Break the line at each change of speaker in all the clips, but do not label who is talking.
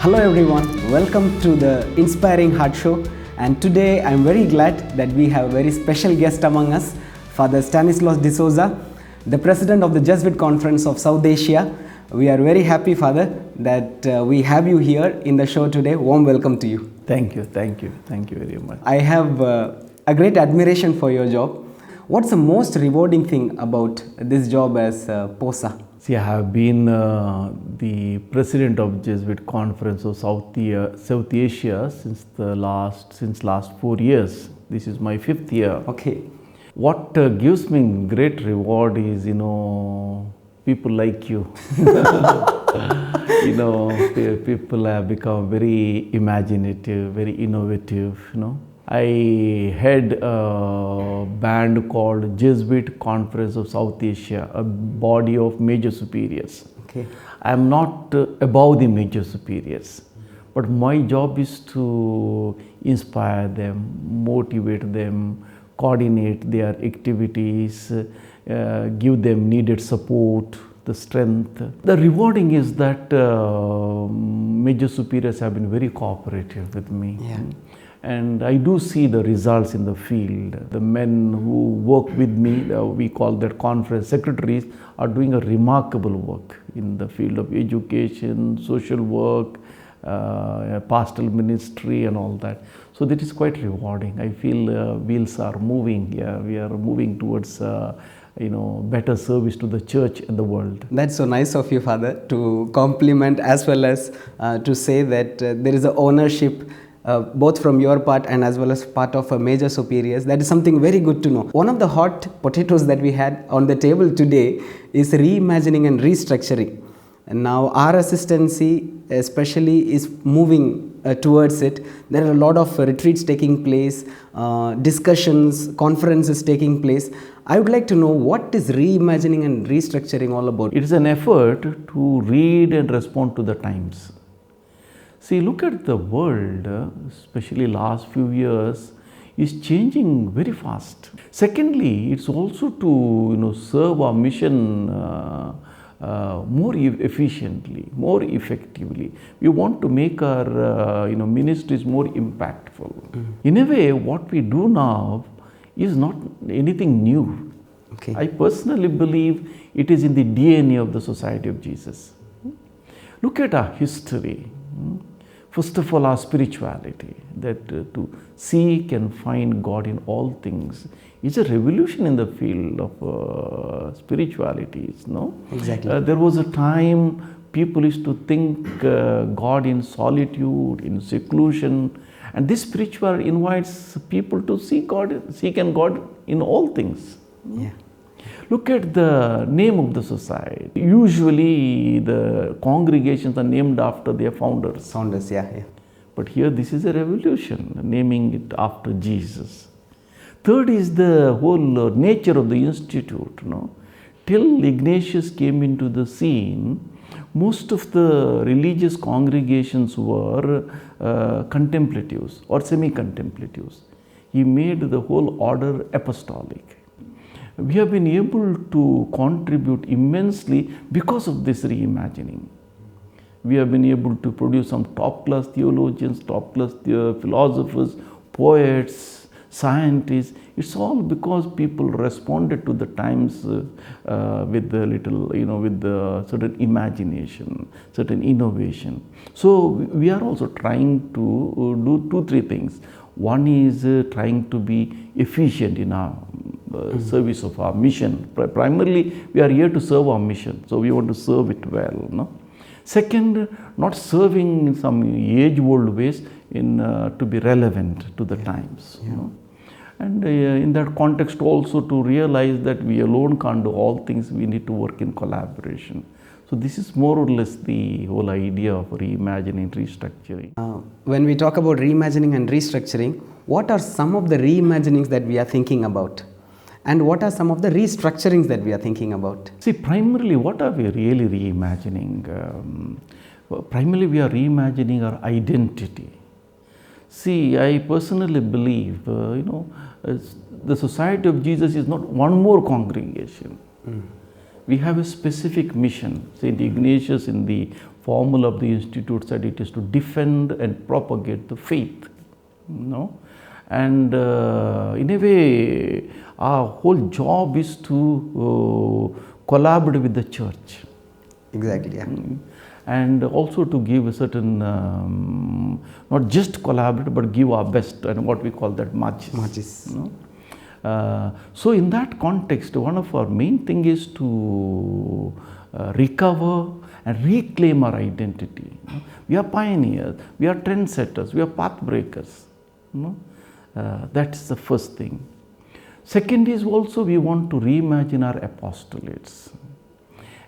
Hello everyone, welcome to the Inspiring Heart Show, and today I am very glad that we have a very special guest among us, Father Stanislaus D'Souza, the President of the Jesuit Conference of South Asia. We are very happy, Father, that we have you here in the show today. Warm welcome to you.
Thank you very much.
I have a great admiration for your job. What's the most rewarding thing about this job as POSA?
See, I have been the President of Jesuit Conference of South Asia since last 4 years. This is my 5th year.
Okay.
What gives me great reward is, people like you. People have become very imaginative, very innovative, I had a band called Jesuit Conference of South Asia, a body of major superiors.
Okay.
I am not above the major superiors, but my job is to inspire them, motivate them, coordinate their activities, give them needed support, the strength. The rewarding is that major superiors have been very cooperative with me.
Yeah.
And I do see the results in the field. The men who work with me, we call that conference secretaries, are doing a remarkable work in the field of education, social work, pastoral ministry and all that. So that is quite rewarding. I feel wheels are moving. Yeah, we are moving towards better service to the church and the world.
That's so nice of you, Father, to compliment as well as to say that there is a ownership both from your part and as well as part of major superiors. That is something very good to know. One of the hot potatoes that we had on the table today is reimagining and restructuring. And now our assistancy especially is moving towards it. There are a lot of retreats taking place, discussions, conferences taking place. I would like to know, what is reimagining and restructuring all about?
It is an effort to read and respond to the times. See, look at the world, especially last few years, is changing very fast. Secondly, it's also to serve our mission more efficiently, more effectively. We want to make our ministries more impactful. In a way, what we do now is not anything new.
Okay.
I personally believe it is in the DNA of the Society of Jesus. Look at our history. First of all, our spirituality, that to seek and find God in all things is a revolution in the field of spiritualities, no?
Exactly.
There was a time people used to think God in solitude, in seclusion, and this spirituality invites people to seek and God in all things.
Yeah.
Look at the name of the society. Usually the congregations are named after their founders.
Founders, yeah.
But here this is a revolution, naming it after Jesus. Third is the whole nature of the institute. Till Ignatius came into the scene, most of the religious congregations were contemplatives or semi-contemplatives. He made the whole order apostolic. We have been able to contribute immensely because of this reimagining. We have been able to produce some top-class theologians, top-class philosophers, poets, scientists. It's all because people responded to the times with the with the certain imagination, certain innovation. So we are also trying to do 2-3 things. One is trying to be efficient in our service of our mission. Primarily, we are here to serve our mission, so we want to serve it well. No? Second, not serving in some age-old ways to be relevant to the times.
Yeah.
And in that context also to realize that we alone can't do all things, we need to work in collaboration. So this is more or less the whole idea of reimagining, restructuring.
When we talk about reimagining and restructuring, what are some of the reimaginings that we are thinking about? And what are some of the restructurings that we are thinking about?
See, primarily, what are we really reimagining? Primarily, we are reimagining our identity. See, I personally believe, the Society of Jesus is not one more congregation. we have a specific mission. St. Ignatius in the formula of the institute said it is to defend and propagate the faith. And in a way, our whole job is to collaborate with the church.
Exactly, yeah.
And also to give a certain, not just collaborate, but give our best, and what we call that marches. So in that context, one of our main thing is to recover and reclaim our identity. We are pioneers, we are trendsetters, we are path breakers. That's the first thing. Second is also we want to reimagine our apostolates.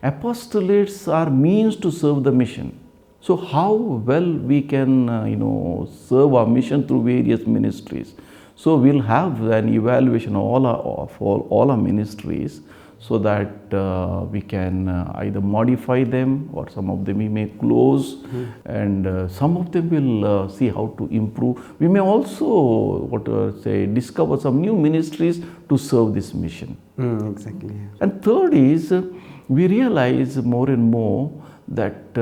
Apostolates are means to serve the mission. So how well we can serve our mission through various ministries. So we'll have an evaluation of all our ministries, so that we can either modify them, or some of them we may close, and some of them will see how to improve. We may also discover some new ministries to serve this mission.
Exactly.
And third is we realize more and more that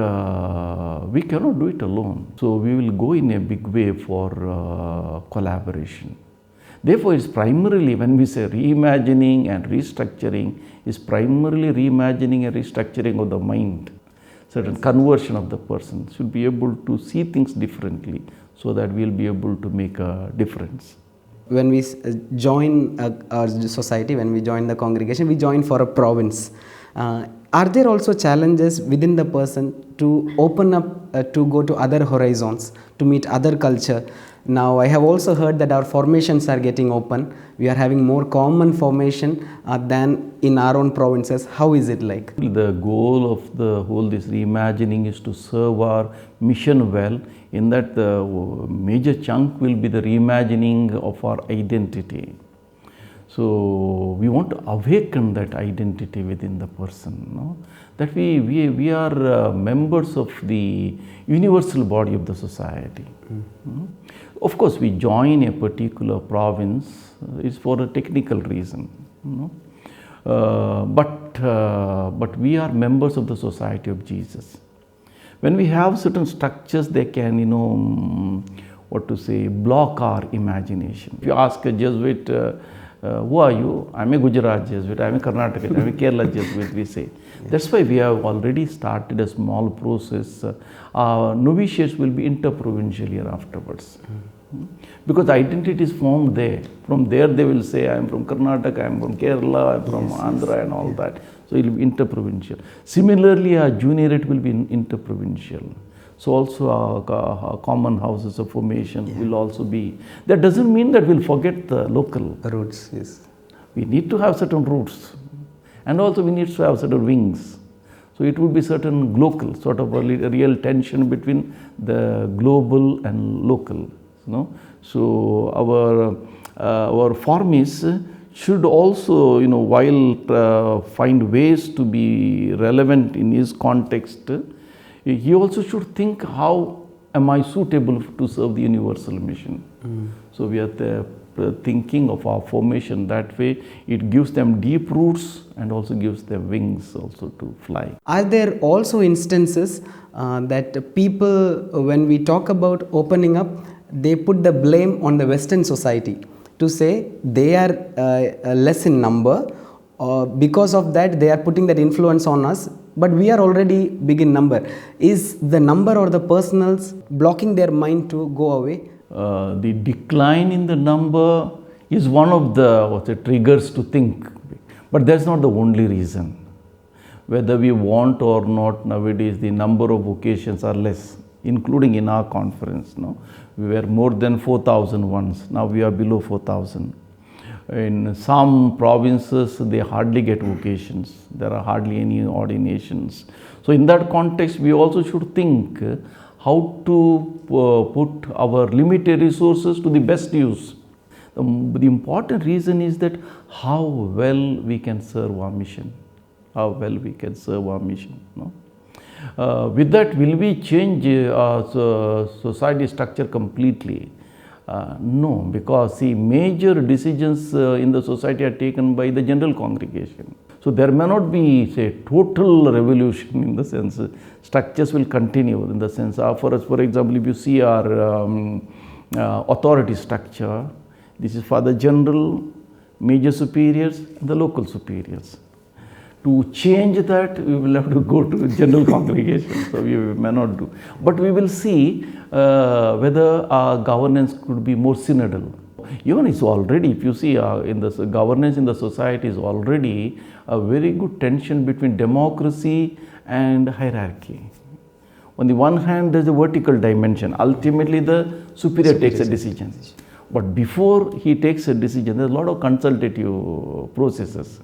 we cannot do it alone. So we will go in a big way for collaboration. Therefore, it's primarily, when we say reimagining and restructuring, is primarily reimagining and restructuring of the mind. Certain conversion of the person should be able to see things differently, so that we'll be able to make a difference.
When we join our society, when we join the congregation, we join for a province. Are there also challenges within the person to open up, to go to other horizons, to meet other culture? Now, I have also heard that our formations are getting open. We are having more common formation than in our own provinces. How is it like?
The goal of the whole this reimagining is to serve our mission well. In that, the major chunk will be the reimagining of our identity. So we want to awaken that identity within the person, that we are members of the universal body of the society. Of course, we join a particular province is for a technical reason, but we are members of the society of Jesus. When we have certain structures, they can block our imagination. If you ask a Jesuit, who are you? I'm a Gujarat Jesuit, I'm a Karnataka, I'm a Kerala Jesuit, we say. That's why we have already started a small process. Novitiates will be interprovincial here afterwards. Because identity is formed there. From there they will say, I am from Karnataka, I am from Kerala, I am from Andhra and all that. So it will be interprovincial. Similarly, our juniorate will be interprovincial. So also our common houses of formation will also be. That doesn't mean that we'll forget the local
roots. Yes.
We need to have certain roots, and also we need to have certain wings. So it would be certain local, sort of a real tension between the global and local. So our formis should also, while find ways to be relevant in his context, he also should think, how am I suitable to serve the universal mission? So we are thinking of our formation that way. It gives them deep roots and also gives them wings also to fly.
Are there also instances that people, when we talk about opening up, they put the blame on the Western society to say they are less in number, because of that they are putting that influence on us, but we are already big in number. Is the number or the personals blocking their mind to go away?
The decline in the number is one of the triggers to think, but that's not the only reason. Whether we want or not, nowadays the number of vocations are less, including in our conference. We were more than 4,000 once, now we are below 4,000. In some provinces, they hardly get vocations. There are hardly any ordinations. So in that context, we also should think how to put our limited resources to the best use. The important reason is that how well we can serve our mission. How well we can serve our mission. With that, will we change society structure completely? No, because major decisions in the society are taken by the general congregation. So there may not be, say, total revolution in the sense structures will continue in the sense for example, if you see our authority structure, this is Father General, major superiors, and the local superiors. To change that, we will have to go to general congregation, so we may not do. But we will see whether our governance could be more synodal. Even it's already, if you see in the governance in the society is already a very good tension between democracy and hierarchy. On the one hand, there's a vertical dimension. Ultimately, the superior takes a decision. But before he takes a decision, there's a lot of consultative processes.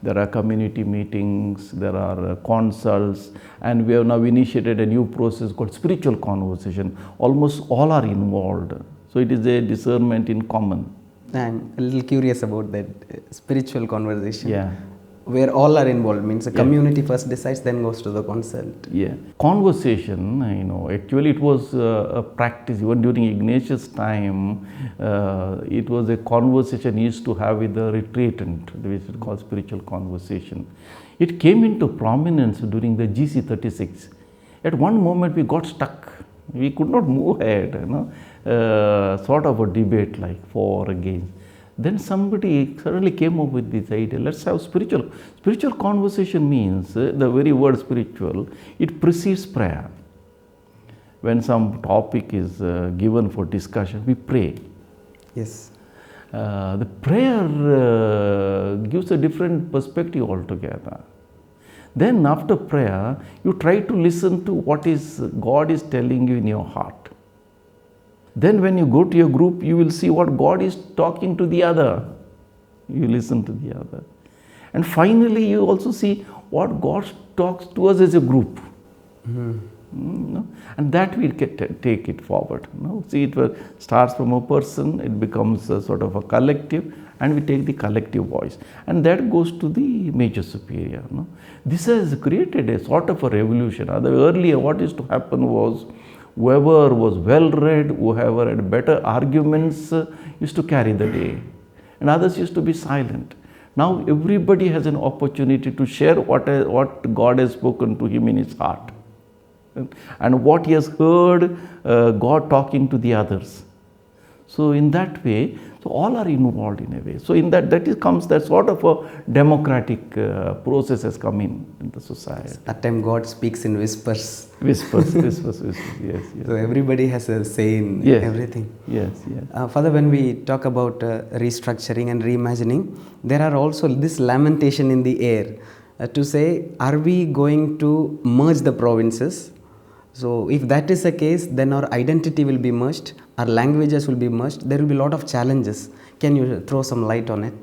There are community meetings, there are consults, and we have now initiated a new process called spiritual conversation. Almost all are involved. So it is a discernment in common.
I'm a little curious about that spiritual conversation.
Yeah.
Where all are involved, means the community first decides, then goes to the consult.
Yeah. Conversation, actually it was a practice. Even during Ignatius' time, it was a conversation he used to have with the retreatant, which is called spiritual conversation. It came into prominence during the GC 36. At one moment we got stuck. We could not move ahead, sort of a debate like for or against. Then somebody suddenly came up with this idea, let's have spiritual. Spiritual conversation means, the very word spiritual, it precedes prayer. When some topic is given for discussion, we pray.
Yes.
The prayer gives a different perspective altogether. Then after prayer, you try to listen to what is God is telling you in your heart. Then when you go to your group, you will see what God is talking to the other. You listen to the other. And finally, you also see what God talks to us as a group. And that we take it forward. See, it starts from a person, it becomes a sort of a collective, and we take the collective voice. And that goes to the major superior. This has created a sort of a revolution. Earlier, what used to happen was, whoever was well read, whoever had better arguments used to carry the day, and others used to be silent. Now everybody has an opportunity to share what God has spoken to him in his heart, and what he has heard God talking to the others. So in that way, so all are involved in a way. So in that comes that sort of a democratic process has come in the society.
At times God speaks in whispers.
Whispers, yes, yes.
So everybody has a say in everything.
Yes.
Father, when we talk about restructuring and reimagining, there are also this lamentation in the air to say, are we going to merge the provinces? So if that is the case, then our identity will be merged, our languages will be merged, there will be a lot of challenges. Can you throw some light on it?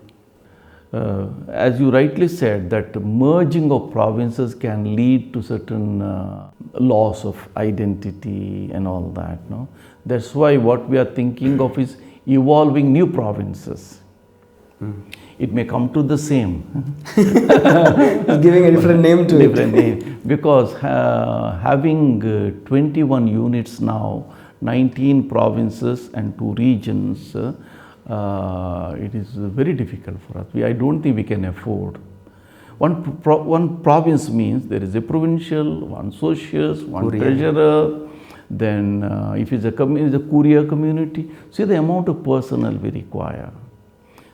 As you rightly said, that merging of provinces can lead to certain loss of identity and all that. That's why what we are thinking of is evolving new provinces. It may come to the same.
Giving a different name to
different name. Because having 21 units now, 19 provinces and 2 regions, it is very difficult for us. I don't think we can afford. One province means there is a provincial, one socius, one treasurer, then if it's a courier community, see the amount of personnel we require.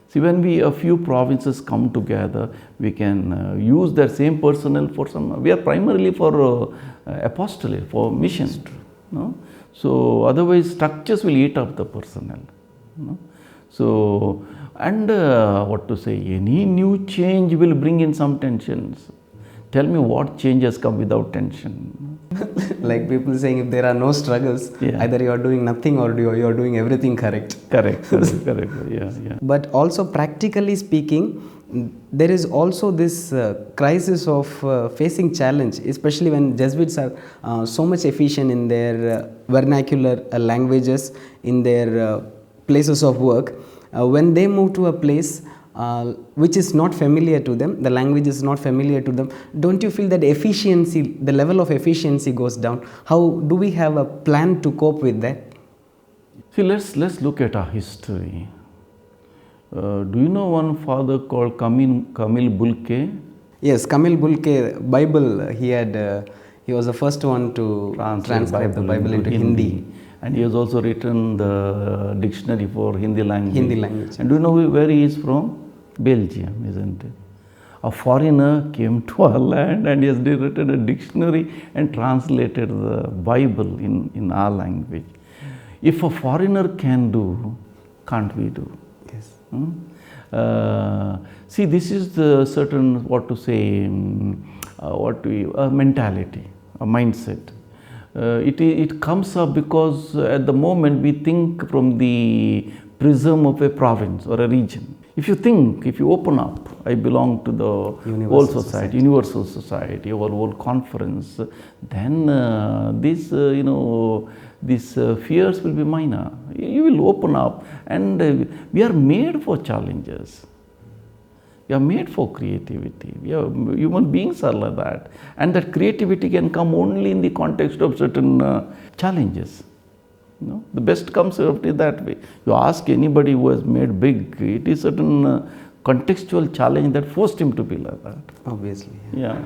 See, when a few provinces come together, we can use that same personnel for we are primarily for apostolate, for mission. So otherwise structures will eat up the personnel. So, and any new change will bring in some tensions. Tell me what change has come without tension?
Like people saying, if there are no struggles, either you are doing nothing or you are doing everything correct.
Correct. Yeah.
But also practically speaking, there is also this crisis of facing challenge, especially when Jesuits are so much efficient in their vernacular languages, in their places of work. When they move to a place which is not familiar to them, the language is not familiar to them, don't you feel that efficiency, the level of efficiency goes down? How do we have a plan to cope with that?
See, let's look at our history. Do you know one father called Kamil Bulke?
Yes, Kamil Bulke, Bible, he was the first one to transcribe the Bible into Hindi.
And he has also written the dictionary for Hindi language.
Hindi language.
And do you know where he is from? Belgium, isn't it? A foreigner came to our land and he has written a dictionary and translated the Bible in our language. If a foreigner can do, can't we do?
Yes.
See, this is the certain, mentality, a mindset. It comes up because at the moment we think from the prism of a province or a region. If you open up, I belong to the whole society, universal society, our whole conference, then these fears will be minor. You will open up, and we are made for challenges. We are made for creativity. Human beings are like that. And that creativity can come only in the context of certain challenges. The best comes out that way. You ask anybody who has made big, it is certain contextual challenge that forced him to be like that.
Obviously.
Yeah.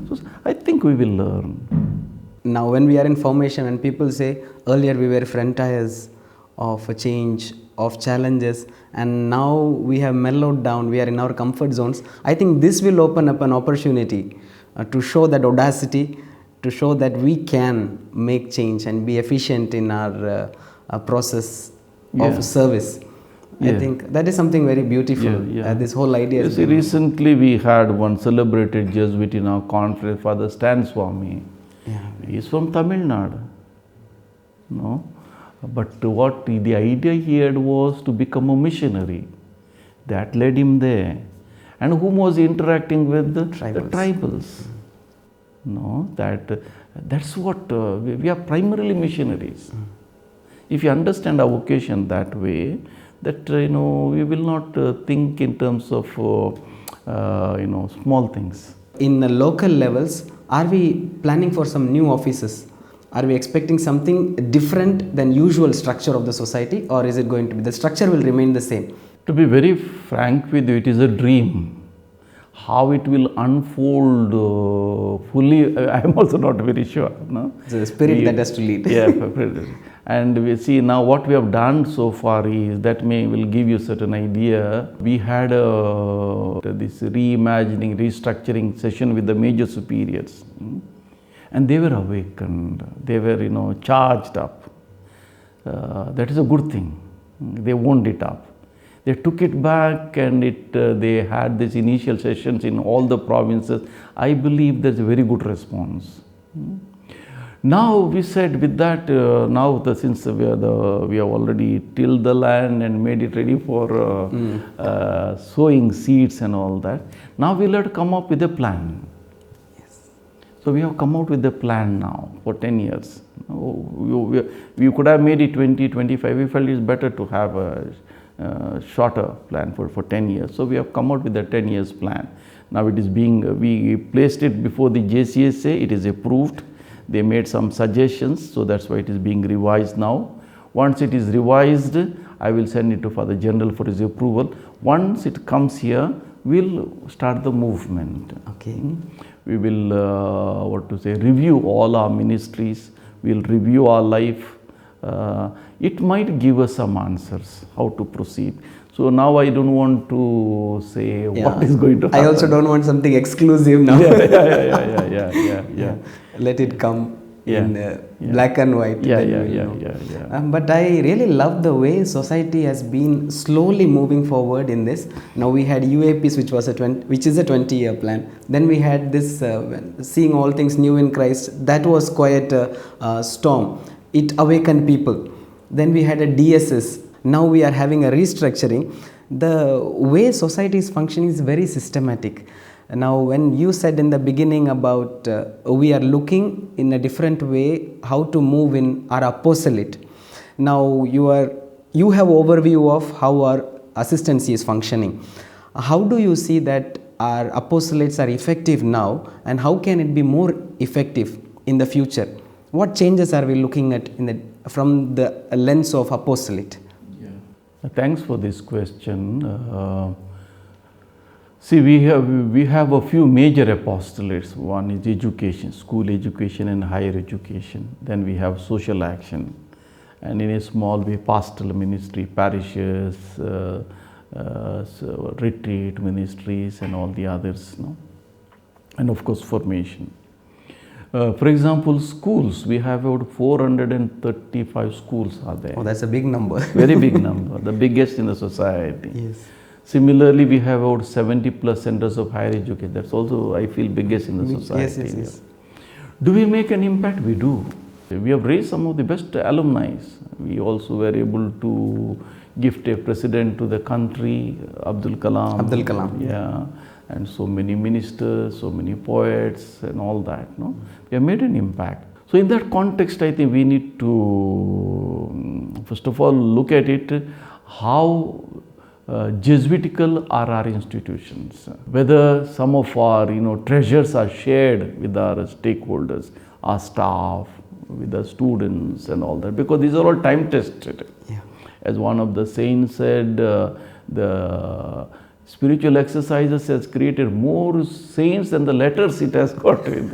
So I think we will learn.
Now when we are in formation and people say, earlier we were frontiers of a change, of challenges, and now we have mellowed down, we are in our comfort zones. I think this will open up an opportunity to show that audacity, to show that we can make change and be efficient in our process of service.
Yeah.
I think that is something very beautiful. This whole idea.
See, recently we had one celebrated Jesuit in our conference, Father Stanislaus. He is from Tamil Nadu. But what the idea he had was to become a missionary. That led him there. And whom was he interacting with? The tribals. That's what we are primarily missionaries. If you understand our vocation that way, that we will not think in terms of small things.
In the local levels, are we planning for some new offices? Are we expecting something different than usual structure of the society, or is it going to be the structure will remain the same?
To be very frank with you, it is a dream. How it will unfold fully, I am also not very sure.
It's the spirit that has to lead.
Yeah, and we see now what we have done so far is that will give you certain idea. We had this reimagining, restructuring session with the major superiors. And they were awakened, they were charged up. That is a good thing. They wound it up. They took it back and they had these initial sessions in all the provinces. I believe there's a very good response. Now we said with that, since we have already tilled the land and made it ready for sowing seeds and all that, now we'll have to come up with a plan. So we have come out with a plan now for 10 years. We could have made it 20, 25. We felt it's better to have a shorter plan for 10 years. So we have come out with a 10 years plan. Now it is we placed it before the JCSA. It is approved. They made some suggestions. So that's why it is being revised now. Once it is revised, I will send it to Father General for his approval. Once it comes here, we'll start the movement.
Okay.
We will, review all our ministries. We'll review our life. It might give us some answers how to proceed. So now I don't want to say what is going to happen.
I also don't want something exclusive now.
Yeah.
Let it come in black and white. But I really love the way society has been slowly moving forward in this. Now we had UAPs, which is a 20-year plan. Then we had this seeing all things new in Christ. That was quite a storm. It awakened people. Then we had a DSS. Now we are having a restructuring. The way society is functioning is very systematic. Now when you said in the beginning about we are looking in a different way how to move in our apostolate. Now you have overview of how our assistancy is functioning. How do you see that our apostolates are effective now, and how can it be more effective in the future? What changes are we looking at from the lens of apostolate?
Thanks for this question. See, we have a few major apostolates. One is education, school education and higher education. Then we have social action, and in a small way, pastoral ministry, parishes, retreat ministries, and all the others. No? And of course, formation. For example, schools, we have about 435 schools are there.
Oh, that's a big number.
Very big number, the biggest in the society.
Yes.
Similarly, we have about 70 plus centers of higher education. That's also, I feel, biggest in the society.
Yes, yes, yes.
Do we make an impact? We do. We have raised some of the best alumni. We also were able to gift a president to the country, Abdul Kalam.
Abdul Kalam.
Yeah. And so many ministers, so many poets and all that. No? We have made an impact. So in that context, I think we need to, first of all, look at it, how Jesuitical are our institutions, whether some of our treasures are shared with our stakeholders, our staff, with the students and all that, because these are all time tested.
Yeah.
As one of the saints said, the spiritual exercises has created more saints than the letters it has got with,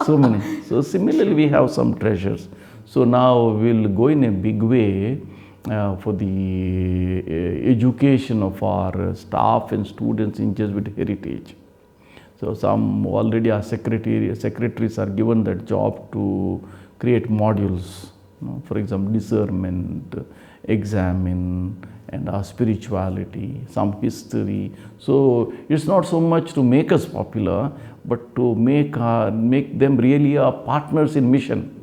so many. So similarly, we have some treasures. So now we'll go in a big way for the education of our staff and students in Jesuit heritage. So some already our secretaries are given that job to create modules, for example, discernment, examine, and our spirituality, some history. So it's not so much to make us popular, but to make them really our partners in mission.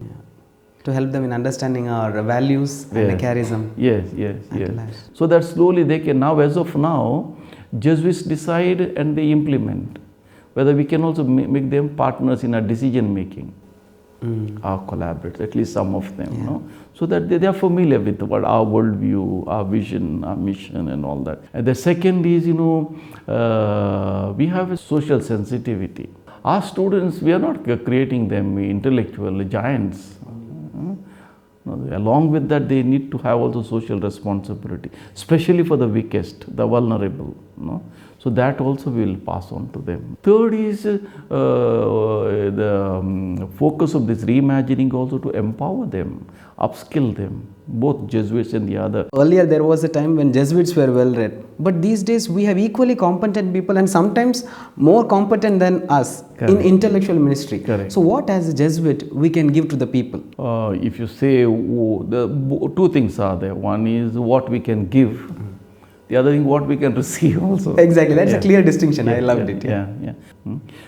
To help them in understanding our values and the charism.
Yes. So that slowly they can now, as of now, Jesuits decide and they implement. Whether we can also make them partners in our decision making, our collaborators, at least some of them, so that they are familiar with what our worldview, our vision, our mission, and all that. And the second is, we have a social sensitivity. Our students, we are not creating them intellectual giants. Along with that, they need to have also social responsibility, especially for the weakest, the vulnerable. So that also we will pass on to them. Third is the focus of this reimagining also to empower them, upskill them, both Jesuits and the other.
Earlier there was a time when Jesuits were well read, but these days we have equally competent people and sometimes more competent than us. Correct. In intellectual ministry.
Correct.
So what as a Jesuit we can give to the people?
If you say, the two things are there. One is what we can give. The other thing, what we can receive also.
Exactly, that's a clear distinction. I loved it.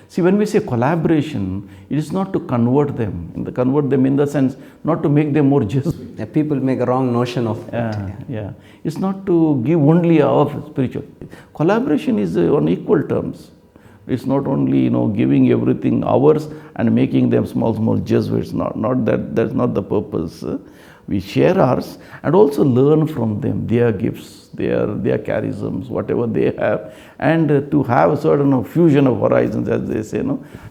See, when we say collaboration, it is not to convert them. Convert them in the sense, not to make them more Jesuit.
People make a wrong notion of it.
It's not to give only our spiritual. Collaboration is on equal terms. It's not only giving everything ours and making them small Jesuits. Not that. That's not the purpose. We share ours and also learn from them, their gifts, their charisms, whatever they have, and to have a certain fusion of horizons, as they say,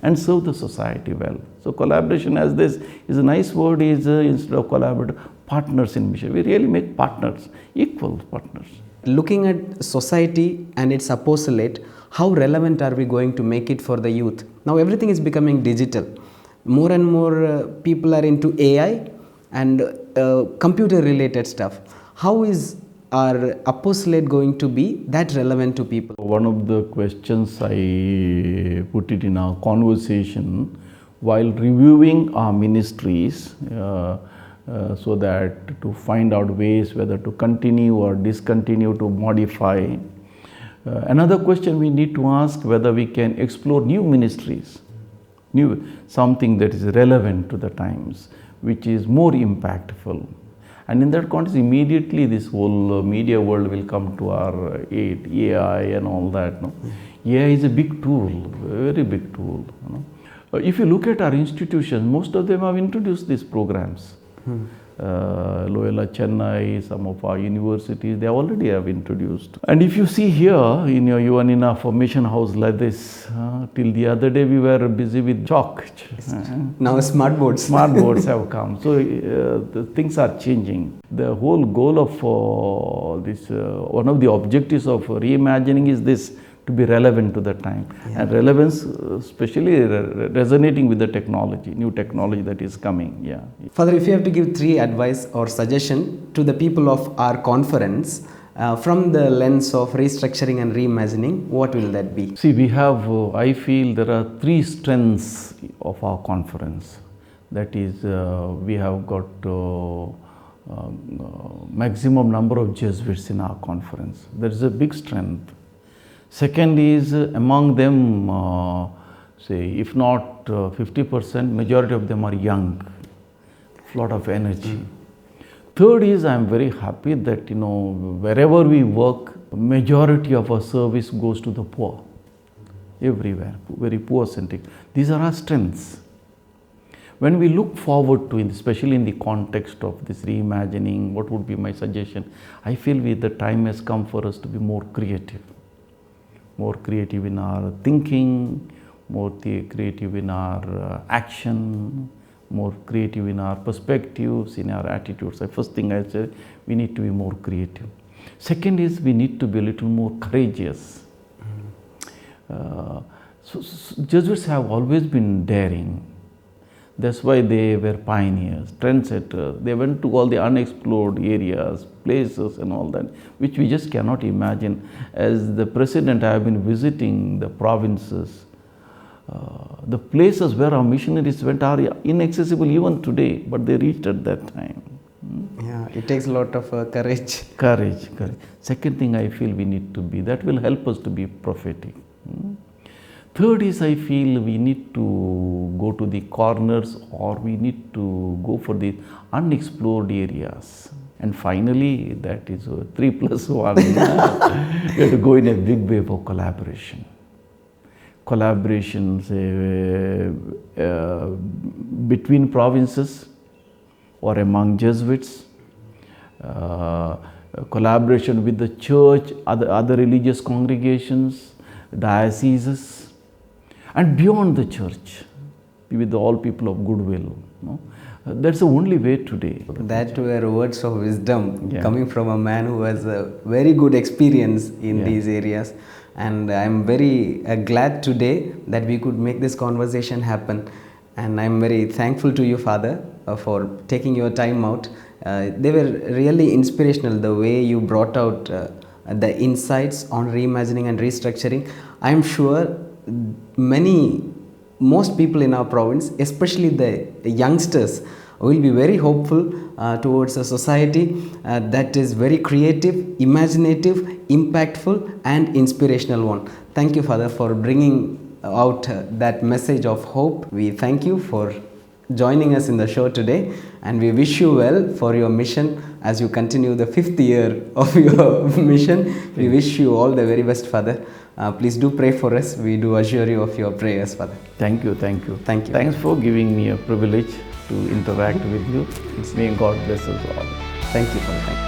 and serve the society well. So collaboration, as this is a nice word, is instead of collaborator, partners in mission. We really make partners, equal partners.
Looking at society and its apostolate, how relevant are we going to make it for the youth? Now everything is becoming digital. More and more people are into AI and computer related stuff. How is our apostolate going to be that relevant to people?
One of the questions I put it in our conversation while reviewing our ministries, so that to find out ways whether to continue or discontinue, to modify. Another question we need to ask, whether we can explore new ministries, something that is relevant to the times, which is more impactful. And in that context, immediately this whole media world will come to our aid, AI and all that. AI is a big tool, a very big tool. If you look at our institutions, most of them have introduced these programs. Loyola Chennai, some of our universities, they already have introduced. And if you see here, even in a formation house like this, till the other day we were busy with chalk.
Now smart boards.
Smart boards have come. So the things are changing. The whole goal of this, one of the objectives of reimagining is this, to be relevant to the time. Yeah. And relevance, especially resonating with the technology, new technology that is coming. Yeah.
Father, if you have to give 3 advice or suggestion to the people of our conference from the lens of restructuring and reimagining, what will that be?
See, we have, I feel there are 3 strengths of our conference. That is, we have got maximum number of Jesuits in our conference. That is a big strength. Second is, among them, say, if not 50%, majority of them are young, lot of energy. Third is, I am very happy that, wherever we work, majority of our service goes to the poor, everywhere, very poor-centric. These are our strengths. When we look forward to, especially in the context of this reimagining, what would be my suggestion? I feel the time has come for us to be more creative in our thinking, more creative in our action, more creative in our perspectives, in our attitudes. The first thing I say, we need to be more creative. Second is, we need to be a little more courageous. So Jesuits have always been daring. That's why they were pioneers, trendsetters. They went to all the unexplored areas, places and all that, which we just cannot imagine. As the president, I have been visiting the provinces. The places where our missionaries went are inaccessible even today, but they reached at that time.
Yeah, it takes a lot of courage.
Courage. Second thing I feel we need to be, that will help us to be prophetic. Third is, I feel we need to go to the corners, or we need to go for the unexplored areas. And finally, that is 3+1. We have to go in a big way for collaboration. Collaborations between provinces or among Jesuits, collaboration with the church, other religious congregations, dioceses, and beyond the church, with all people of goodwill. That's the only way today.
That were words of wisdom coming from a man who has a very good experience in these areas. And I'm very glad today that we could make this conversation happen. And I'm very thankful to you, Father, for taking your time out. They were really inspirational, the way you brought out the insights on reimagining and restructuring. I'm sure most people in our province, especially the youngsters, will be very hopeful towards a society that is very creative, imaginative, impactful and inspirational one. Thank you, Father, for bringing out that message of hope. We thank you for joining us in the show today, and we wish you well for your mission as you continue the 5th year of your mission. We wish you all the very best, Father. Please do pray for us. We do assure you of your prayers, Father.
Thank you.
Thank you.
Thanks for giving me a privilege to interact with you. May God bless us all.
Thank you, Father. Thank you.